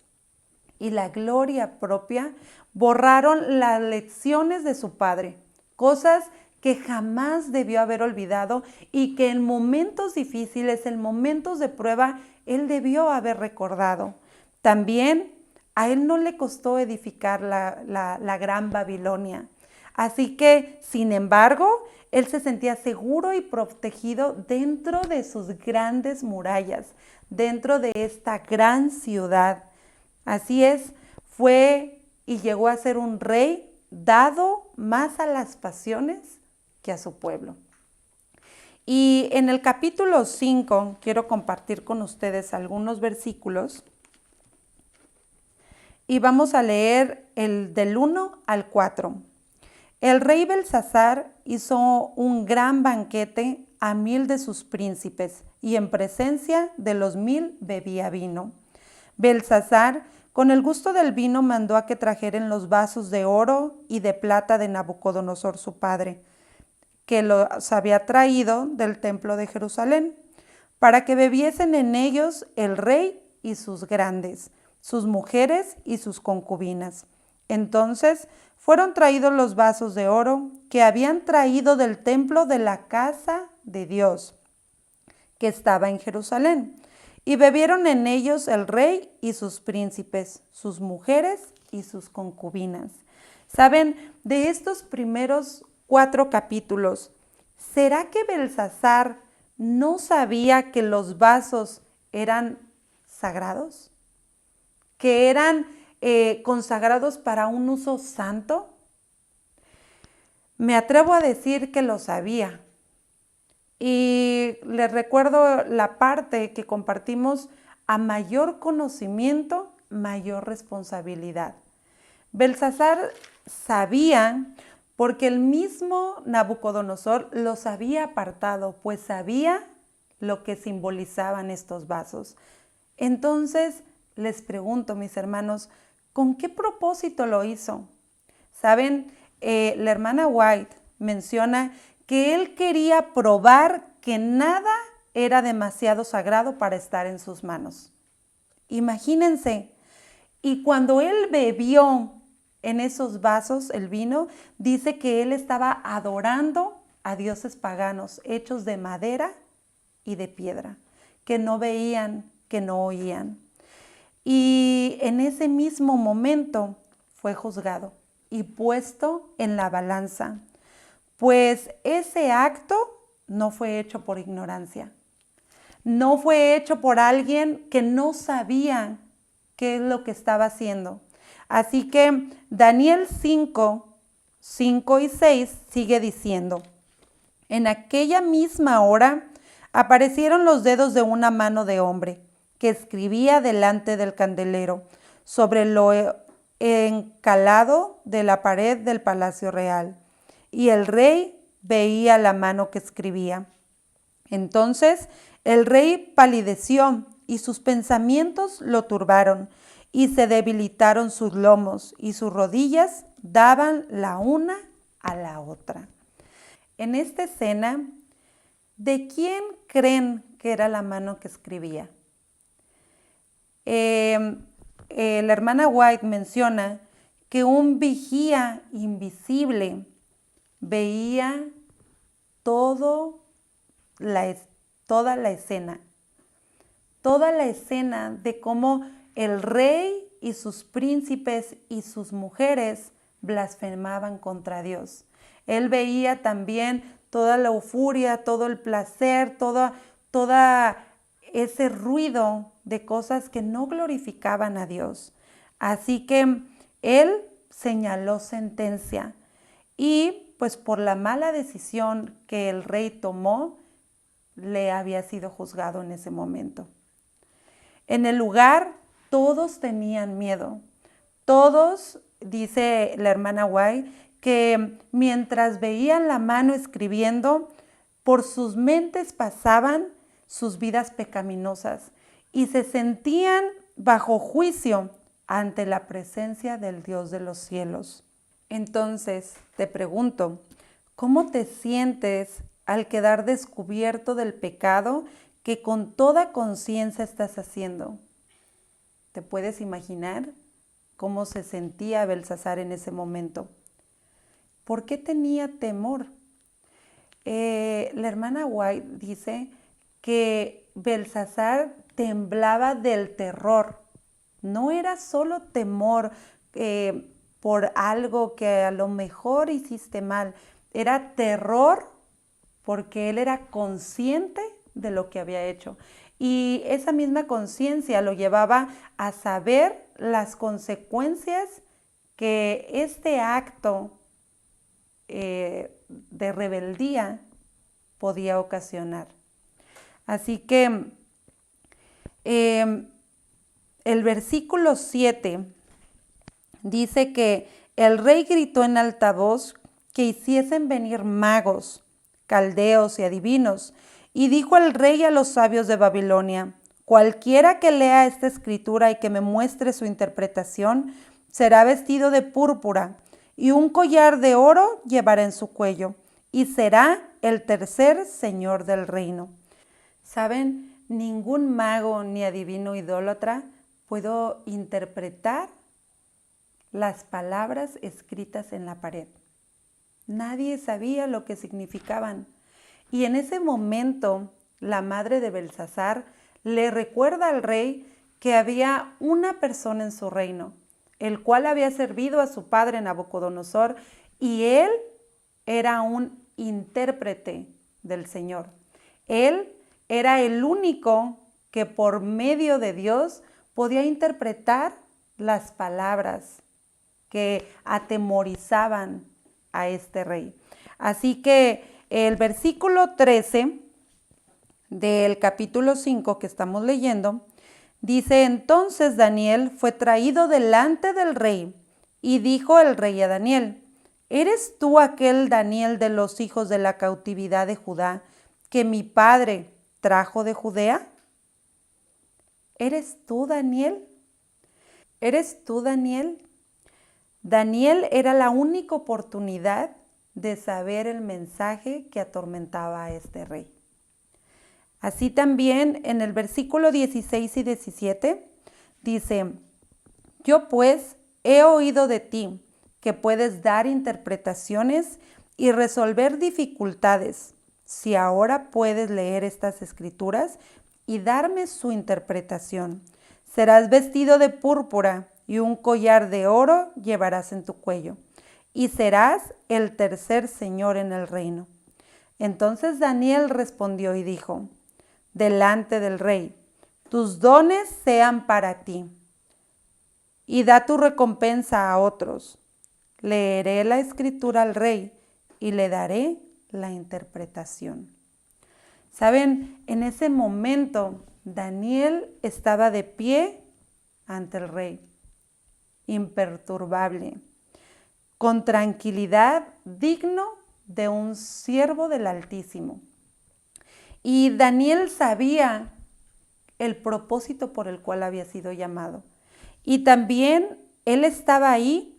y la gloria propia borraron las lecciones de su padre, cosas que jamás debió haber olvidado y que en momentos difíciles, en momentos de prueba, él debió haber recordado. También a él no le costó edificar la gran Babilonia. Así que, sin embargo, él se sentía seguro y protegido dentro de sus grandes murallas, dentro de esta gran ciudad. Así es, fue y llegó a ser un rey dado más a las pasiones que a su pueblo. Y en el capítulo 5 quiero compartir con ustedes algunos versículos y vamos a leer el del 1 al 4. El rey Belsasar hizo un gran banquete a 1000 de sus príncipes y en presencia de los 1000 bebía vino. Belsasar, con el gusto del vino, mandó a que trajeren los vasos de oro y de plata de Nabucodonosor su padre, que los había traído del templo de Jerusalén, para que bebiesen en ellos el rey y sus grandes, sus mujeres y sus concubinas. Entonces fueron traídos los vasos de oro que habían traído del templo de la casa de Dios, que estaba en Jerusalén, y bebieron en ellos el rey y sus príncipes, sus mujeres y sus concubinas. Saben, de estos primeros 4 capítulos, ¿será que Belsasar no sabía que los vasos eran sagrados? ¿Que eran consagrados para un uso santo? Me atrevo a decir que lo sabía. Y les recuerdo la parte que compartimos: a mayor conocimiento, mayor responsabilidad. Belsasar sabía, porque el mismo Nabucodonosor los había apartado, pues sabía lo que simbolizaban estos vasos. Entonces, les pregunto, mis hermanos, ¿con qué propósito lo hizo? Saben, la hermana White menciona que él quería probar que nada era demasiado sagrado para estar en sus manos. Imagínense, y cuando él bebió en esos vasos el vino, dice que él estaba adorando a dioses paganos hechos de madera y de piedra, que no veían, que no oían. Y en ese mismo momento fue juzgado y puesto en la balanza, pues ese acto no fue hecho por ignorancia, no fue hecho por alguien que no sabía qué es lo que estaba haciendo. Así que Daniel 5 y 6 sigue diciendo: en aquella misma hora aparecieron los dedos de una mano de hombre que escribía delante del candelero sobre lo encalado de la pared del palacio real, y el rey veía la mano que escribía. Entonces el rey palideció y sus pensamientos lo turbaron, y se debilitaron sus lomos y sus rodillas daban la una a la otra. En esta escena, ¿de quién creen que era la mano que escribía? La hermana White menciona que un vigía invisible veía toda la escena de cómo el rey y sus príncipes y sus mujeres blasfemaban contra Dios. Él veía también toda la euforia, todo el placer, toda ese ruido de cosas que no glorificaban a Dios. Así que él señaló sentencia y pues por la mala decisión que el rey tomó, le había sido juzgado en ese momento. En el lugar todos tenían miedo. Todos, dice la hermana White, que mientras veían la mano escribiendo, por sus mentes pasaban sus vidas pecaminosas y se sentían bajo juicio ante la presencia del Dios de los cielos. Entonces, te pregunto, ¿cómo te sientes al quedar descubierto del pecado que con toda conciencia estás haciendo? ¿Te puedes imaginar cómo se sentía Belsasar en ese momento? ¿Por qué tenía temor? La hermana White dice que Belsasar temblaba del terror. No era solo temor por algo que a lo mejor hiciste mal, era terror porque él era consciente de lo que había hecho. Y esa misma conciencia lo llevaba a saber las consecuencias que este acto de rebeldía podía ocasionar. Así que el versículo 7 dice que el rey gritó en alta voz que hiciesen venir magos, caldeos y adivinos, y dijo el rey a los sabios de Babilonia: cualquiera que lea esta escritura y que me muestre su interpretación, será vestido de púrpura, y un collar de oro llevará en su cuello, y será el tercer señor del reino. ¿Saben? Ningún mago ni adivino idólatra pudo interpretar las palabras escritas en la pared. Nadie sabía lo que significaban. Y en ese momento, la madre de Belsasar le recuerda al rey que había una persona en su reino, el cual había servido a su padre Nabucodonosor, y él era un intérprete del Señor. Él era el único que por medio de Dios podía interpretar las palabras que atemorizaban a este rey. Así que el versículo 13 del capítulo 5 que estamos leyendo dice: entonces Daniel fue traído delante del rey, y dijo el rey a Daniel: ¿eres tú aquel Daniel de los hijos de la cautividad de Judá que mi padre trajo de Judea? ¿Eres tú Daniel? ¿Eres tú Daniel? Daniel era la única oportunidad de saber el mensaje que atormentaba a este rey. Así también en el versículo 16 y 17 dice: yo pues he oído de ti que puedes dar interpretaciones y resolver dificultades. Si ahora puedes leer estas escrituras y darme su interpretación, serás vestido de púrpura y un collar de oro llevarás en tu cuello, y serás el tercer señor en el reino. Entonces Daniel respondió y dijo: delante del rey, tus dones sean para ti, y da tu recompensa a otros. Leeré la escritura al rey y le daré la interpretación. ¿Saben? En ese momento Daniel estaba de pie ante el rey, imperturbable, con tranquilidad, digno de un siervo del Altísimo. Y Daniel sabía el propósito por el cual había sido llamado. Y también él estaba ahí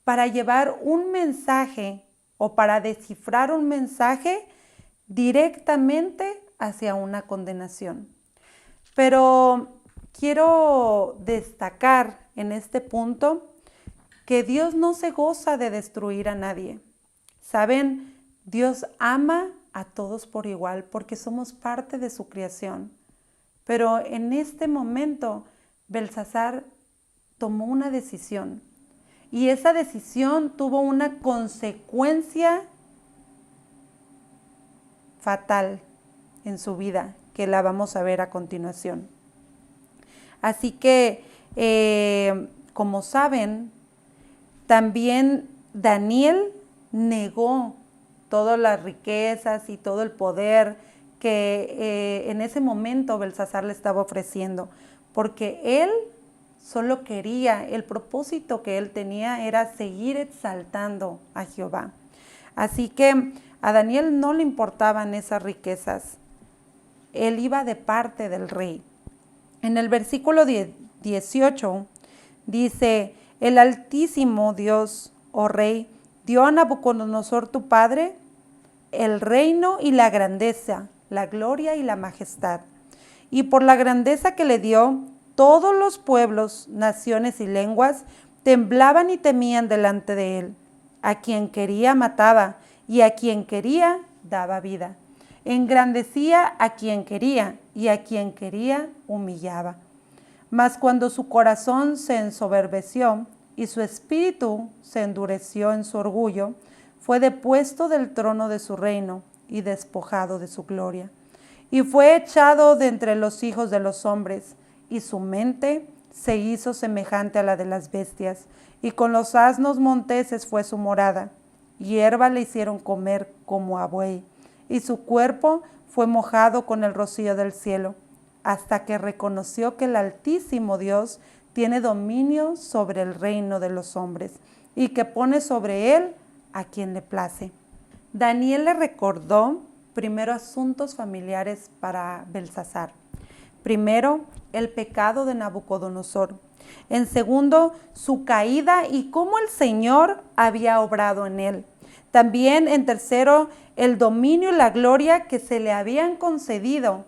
para llevar un mensaje o para descifrar un mensaje directamente hacia una condenación. Pero quiero destacar en este punto que Dios no se goza de destruir a nadie. ¿Saben? Dios ama a todos por igual porque somos parte de su creación. Pero en este momento Belsasar tomó una decisión, y esa decisión tuvo una consecuencia fatal en su vida, que la vamos a ver a continuación. Así que, como saben, también Daniel negó todas las riquezas y todo el poder que en ese momento Belsasar le estaba ofreciendo, porque él solo quería, el propósito que él tenía era seguir exaltando a Jehová. Así que a Daniel no le importaban esas riquezas. Él iba de parte del rey. En el versículo 18 dice: el Altísimo Dios, oh rey, dio a Nabucodonosor tu padre el reino y la grandeza, la gloria y la majestad. Y por la grandeza que le dio, todos los pueblos, naciones y lenguas temblaban y temían delante de él. A quien quería mataba, y a quien quería daba vida. Engrandecía a quien quería, y a quien quería humillaba. Mas cuando su corazón se ensoberbeció y su espíritu se endureció en su orgullo, fue depuesto del trono de su reino y despojado de su gloria. Y fue echado de entre los hijos de los hombres, y su mente se hizo semejante a la de las bestias, y con los asnos monteses fue su morada. Hierba le hicieron comer como a buey, y su cuerpo fue mojado con el rocío del cielo, hasta que reconoció que el Altísimo Dios tiene dominio sobre el reino de los hombres, y que pone sobre él a quien le place. Daniel le recordó primero asuntos familiares para Belsasar. Primero, el pecado de Nabucodonosor. En segundo, su caída y cómo el Señor había obrado en él. También, en tercero, el dominio y la gloria que se le habían concedido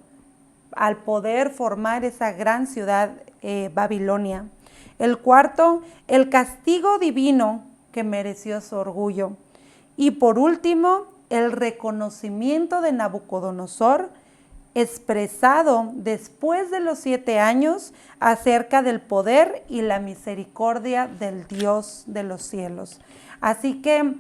al poder formar esa gran ciudad Babilonia. El cuarto, el castigo divino que mereció su orgullo. Y por último, el reconocimiento de Nabucodonosor expresado después de los 7 años acerca del poder y la misericordia del Dios de los cielos. Así que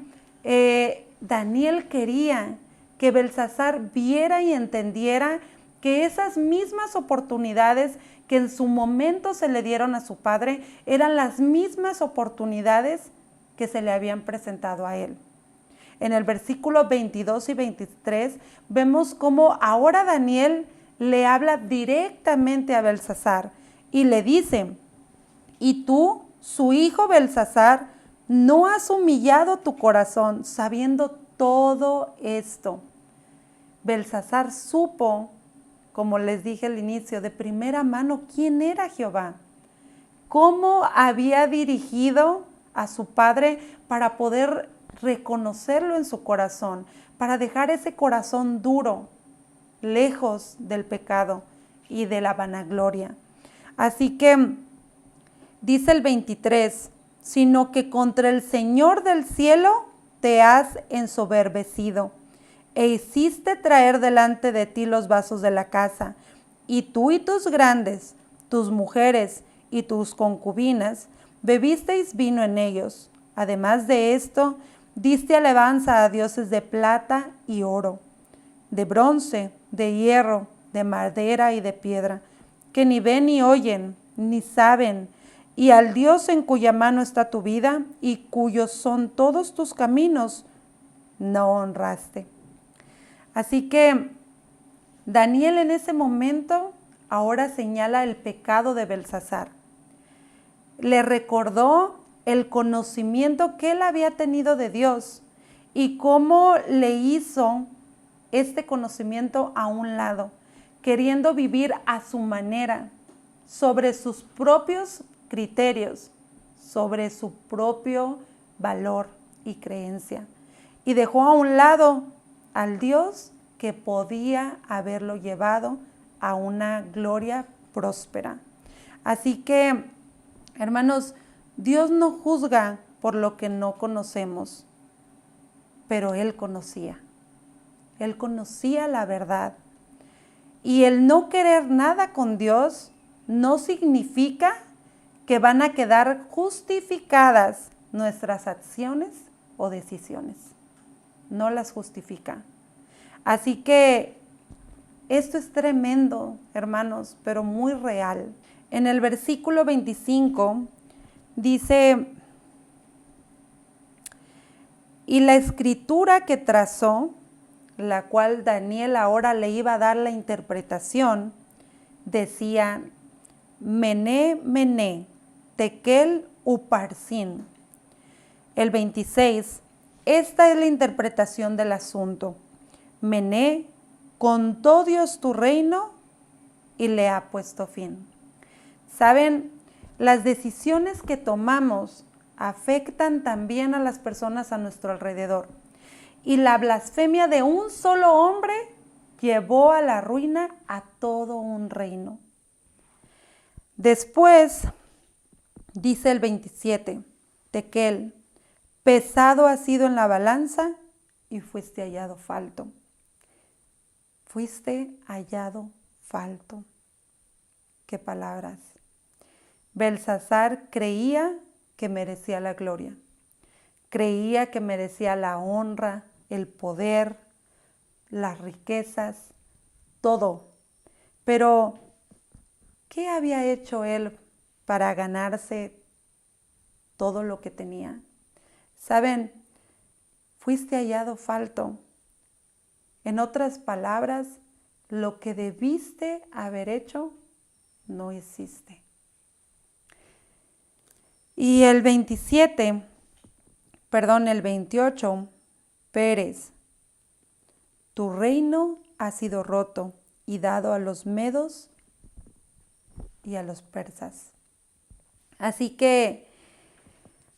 Daniel quería que Belsasar viera y entendiera que esas mismas oportunidades que en su momento se le dieron a su padre eran las mismas oportunidades que se le habían presentado a él. En el versículo 22 y 23 vemos cómo ahora Daniel le habla directamente a Belsasar y le dice: y tú, su hijo Belsasar, no has humillado tu corazón sabiendo todo esto. Belsasar supo, como les dije al inicio, de primera mano quién era Jehová, cómo había dirigido a su padre para poder reconocerlo en su corazón, para dejar ese corazón duro, lejos del pecado y de la vanagloria. Así que dice el 23, sino que contra el Señor del cielo te has ensoberbecido, e hiciste traer delante de ti los vasos de la casa, y tú y tus grandes, tus mujeres y tus concubinas, bebisteis vino en ellos. Además de esto, diste alabanza a dioses de plata y oro, de bronce, de hierro, de madera y de piedra, que ni ven ni oyen, ni saben, y al Dios en cuya mano está tu vida y cuyos son todos tus caminos, no honraste. Así que Daniel en ese momento ahora señala el pecado de Belsasar. Le recordó el conocimiento que él había tenido de Dios y cómo le hizo este conocimiento a un lado, queriendo vivir a su manera, sobre sus propios criterios, sobre su propio valor y creencia. Y dejó a un lado al Dios que podía haberlo llevado a una gloria próspera. Así que, hermanos, Dios no juzga por lo que no conocemos, pero Él conocía la verdad. Y el no querer nada con Dios no significa que van a quedar justificadas nuestras acciones o decisiones. No las justifica. Así que esto es tremendo, hermanos, pero muy real. En el versículo 25 dice: y la escritura que trazó, la cual Daniel ahora le iba a dar la interpretación, decía: Mené, Mené, Tekel, Uparsin. El 26, esta es la interpretación del asunto. Mené, contó Dios tu reino y le ha puesto fin. ¿Saben? Las decisiones que tomamos afectan también a las personas a nuestro alrededor. Y la blasfemia de un solo hombre llevó a la ruina a todo un reino. Después, dice el 27, Tekel, pesado has sido en la balanza y fuiste hallado falto. Fuiste hallado falto. ¿Qué palabras? Belsasar creía que merecía la gloria, creía que merecía la honra, el poder, las riquezas, todo. Pero, ¿qué había hecho él para ganarse todo lo que tenía. ¿Saben? Fuiste hallado falto. En otras palabras, lo que debiste haber hecho no hiciste. Y el 28, Pérez, tu reino ha sido roto y dado a los medos y a los persas. Así que,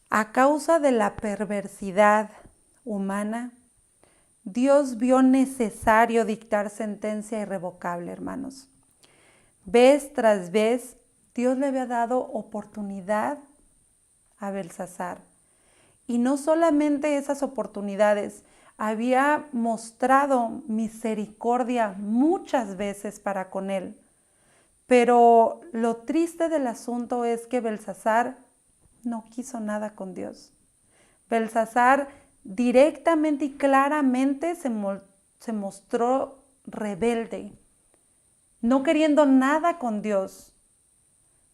a causa de la perversidad humana, Dios vio necesario dictar sentencia irrevocable, hermanos. Vez tras vez, Dios le había dado oportunidad a Belsasar. Y no solamente esas oportunidades, había mostrado misericordia muchas veces para con él. Pero lo triste del asunto es que Belsasar no quiso nada con Dios. Belsasar directamente y claramente se mostró rebelde, no queriendo nada con Dios.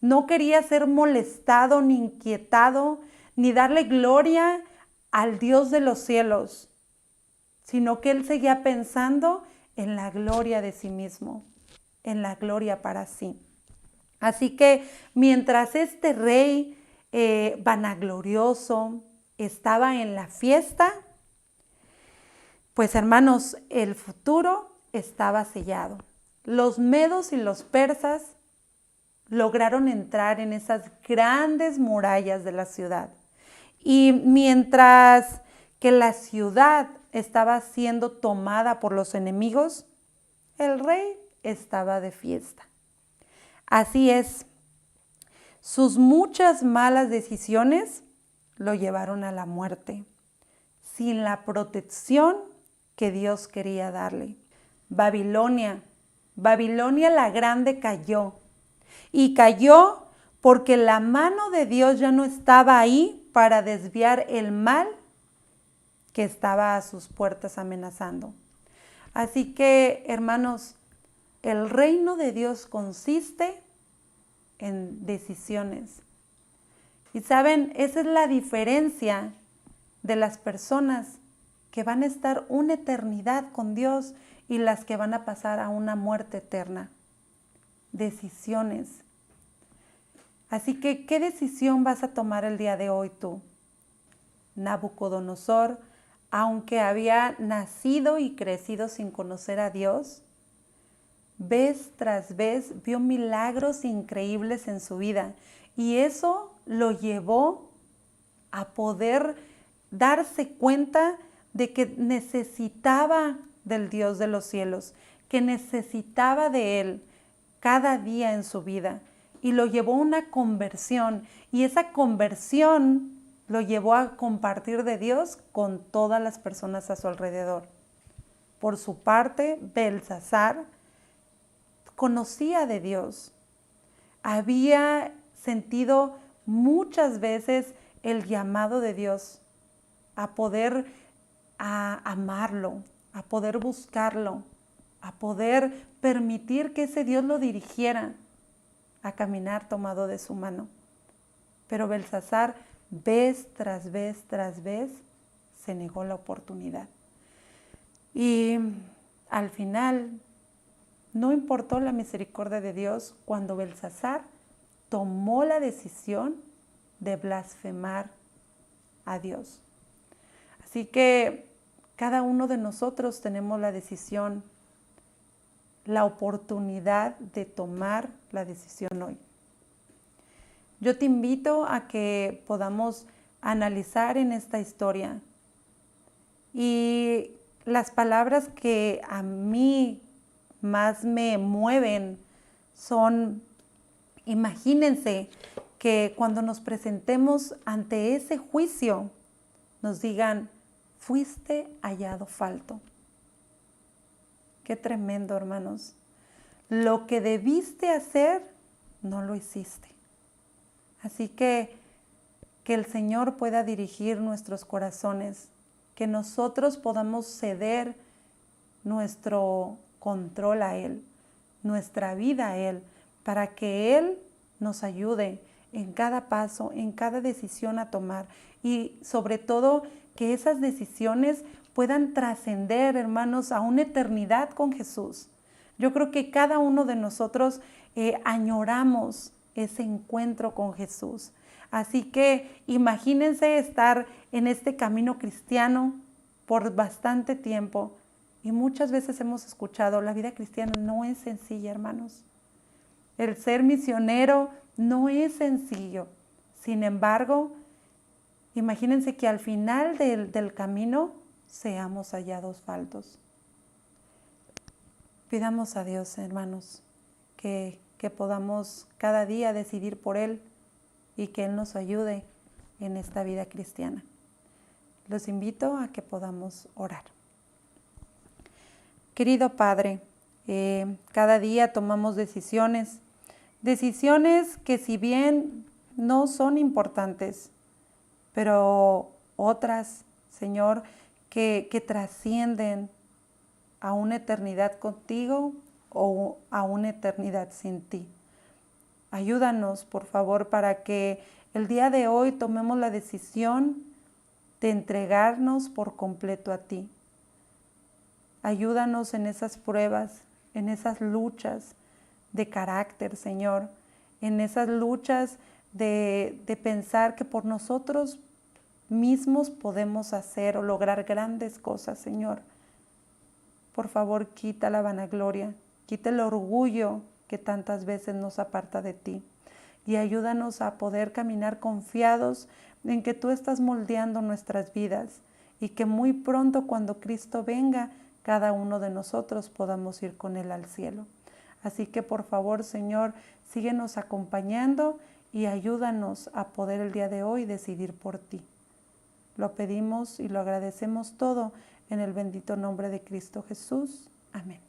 No quería ser molestado, ni inquietado, ni darle gloria al Dios de los cielos, sino que él seguía pensando en la gloria de sí mismo, en la gloria para sí. Así que mientras este rey vanaglorioso estaba en la fiesta, pues hermanos, el futuro estaba sellado. Los medos y los persas lograron entrar en esas grandes murallas de la ciudad. Y mientras que la ciudad estaba siendo tomada por los enemigos, el rey estaba de fiesta. Así es, sus muchas malas decisiones lo llevaron a la muerte, sin la protección que Dios quería darle. Babilonia la Grande cayó. Y cayó porque la mano de Dios ya no estaba ahí para desviar el mal que estaba a sus puertas amenazando. Así que, hermanos, el reino de Dios consiste en decisiones. Y saben, esa es la diferencia de las personas que van a estar una eternidad con Dios y las que van a pasar a una muerte eterna. Decisiones. Así que, ¿qué decisión vas a tomar el día de hoy tú? Nabucodonosor, aunque había nacido y crecido sin conocer a Dios, vez tras vez vio milagros increíbles en su vida y eso lo llevó a poder darse cuenta de que necesitaba del Dios de los cielos, que necesitaba de Él cada día en su vida. Y lo llevó a una conversión. Y esa conversión lo llevó a compartir de Dios con todas las personas a su alrededor. Por su parte, Belsasar conocía de Dios. Había sentido muchas veces el llamado de Dios a poder amarlo, a poder buscarlo, a poder permitir que ese Dios lo dirigiera a caminar tomado de su mano. Pero Belsasar, vez tras vez tras vez, se negó la oportunidad. Y al final, no importó la misericordia de Dios cuando Belsasar tomó la decisión de blasfemar a Dios. Así que cada uno de nosotros tenemos la decisión, la oportunidad de tomar la decisión hoy. Yo te invito a que podamos analizar en esta historia y las palabras que a mí más me mueven son, imagínense que cuando nos presentemos ante ese juicio nos digan, fuiste hallado falto. Qué tremendo, hermanos. Lo que debiste hacer, no lo hiciste. Así que el Señor pueda dirigir nuestros corazones, que nosotros podamos ceder nuestro control a Él, nuestra vida a Él, para que Él nos ayude en cada paso, en cada decisión a tomar y sobre todo que esas decisiones puedan trascender, hermanos, a una eternidad con Jesús. Yo creo que cada uno de nosotros añoramos ese encuentro con Jesús. Así que imagínense estar en este camino cristiano por bastante tiempo y muchas veces hemos escuchado, la vida cristiana no es sencilla, hermanos. El ser misionero no es sencillo. Sin embargo, imagínense que al final del camino seamos hallados faltos. Pidamos a Dios, hermanos, que podamos cada día decidir por Él y que Él nos ayude en esta vida cristiana. Los invito a que podamos orar. Querido Padre, cada día tomamos decisiones que si bien no son importantes, pero otras, Señor, que trascienden a una eternidad contigo o a una eternidad sin ti. Ayúdanos, por favor, para que el día de hoy tomemos la decisión de entregarnos por completo a ti. Ayúdanos en esas pruebas, en esas luchas de carácter, Señor, en esas luchas de pensar que por nosotros mismos podemos hacer o lograr grandes cosas, Señor. Por favor, quita la vanagloria, quita el orgullo que tantas veces nos aparta de ti y ayúdanos a poder caminar confiados en que tú estás moldeando nuestras vidas y que muy pronto cuando Cristo venga, cada uno de nosotros podamos ir con Él al cielo. Así que por favor, Señor, síguenos acompañando y ayúdanos a poder el día de hoy decidir por ti. Lo pedimos y lo agradecemos todo en el bendito nombre de Cristo Jesús. Amén.